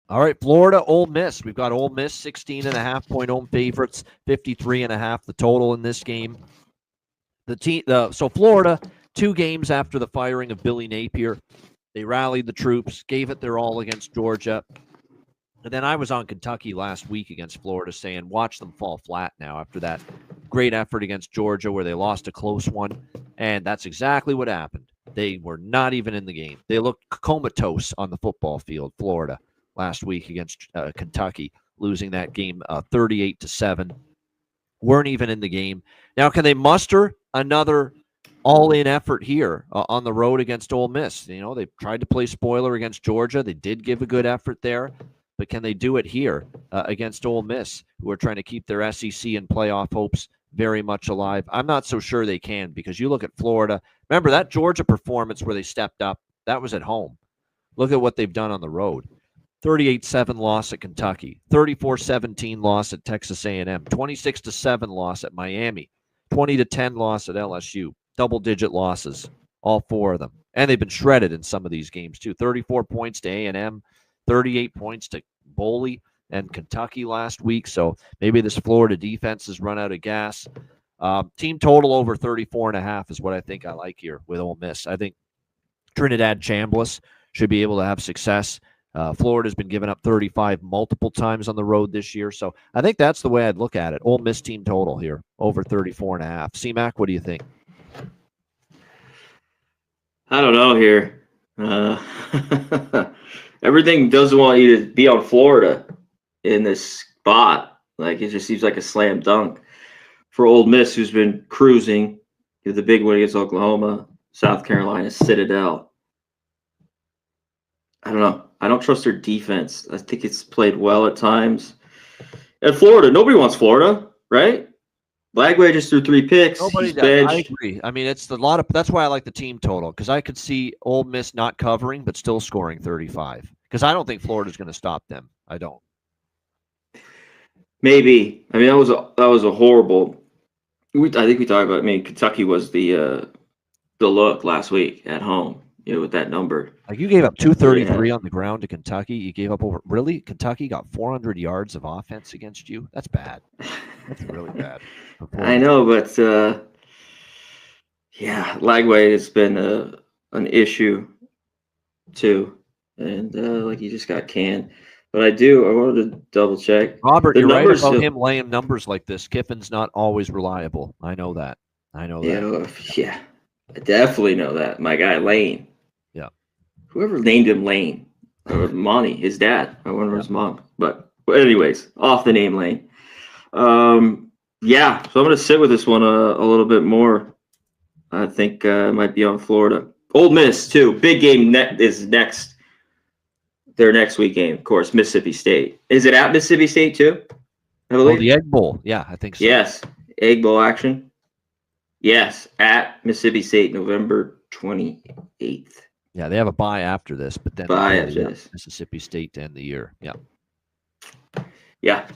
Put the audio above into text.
All right, Florida, Ole Miss. We've got Ole Miss 16.5-point home favorites, 53.5 the total in this game. So Florida, 2 games after the firing of Billy Napier, they rallied the troops, gave it their all against Georgia. And then I was on Kentucky last week against Florida saying, watch them fall flat now after that great effort against Georgia where they lost a close one. And that's exactly what happened. They were not even in the game. They looked comatose on the football field, Florida, last week against Kentucky, losing that game 38-7. Weren't even in the game. Now, can they muster another all-in effort here on the road against Ole Miss? You know, they tried to play spoiler against Georgia. They did give a good effort there. But can they do it here against Ole Miss, who are trying to keep their SEC and playoff hopes very much alive? I'm not so sure they can, because you look at Florida. Remember that Georgia performance where they stepped up? That was at home. Look at what they've done on the road. 38-7 loss at Kentucky, 34-17 loss at Texas A&M, 26-7 loss at Miami, 20-10 loss at LSU, double-digit losses, all 4 of them. And they've been shredded in some of these games too. 34 points to A&M, 38 points to Boley and Kentucky last week. So maybe this Florida defense has run out of gas. Team total over 34.5 is what I think I like here with Ole Miss. I think Trinidad Chambliss should be able to have success. Florida's been giving up 35 multiple times on the road this year. So I think that's the way I'd look at it. Ole Miss team total here, over 34.5. C-Mac, what do you think? I don't know here. Everything doesn't want you to be on Florida in this spot. Like, it just seems like a slam dunk for Ole Miss, who's been cruising. The big win against Oklahoma, South Carolina, Citadel. I don't know. I don't trust their defense. I think it's played well at times. And Florida, nobody wants Florida, right? Lagway just threw 3 picks. Nobody does. I agree. I mean, it's a lot of. That's why I like the team total, because I could see Ole Miss not covering but still scoring 35. Because I don't think Florida's going to stop them. I don't. Maybe. I mean, that was a horrible. I think we talked about. I mean, Kentucky was the look last week at home. You know, with that number. Like, you gave up 233 on the ground to Kentucky. You gave up over. Really, Kentucky got 400 yards of offense against you. That's bad. That's really bad. I know, but yeah, Lagway has been an issue too, and like, he just got canned. But I wanted to double check. Robert, you're right about him laying numbers like this. Kiffin's not always reliable. I know that. Yeah, I definitely know that. My guy Lane. Yeah. Whoever named him Lane, or Monty, his dad. I wonder his mom. But anyways, off the name Lane. Yeah, so I'm going to sit with this one a little bit more. I think it might be on Florida. Ole Miss, too. Big game is next. Their next week game, of course, Mississippi State. Is it at Mississippi State, too? I believe. The Egg Bowl. Yeah, I think so. Yes. Egg Bowl action. Yes, at Mississippi State, November 28th. Yeah, they have a bye after this, but then Mississippi State to end the year. Yeah. Yeah.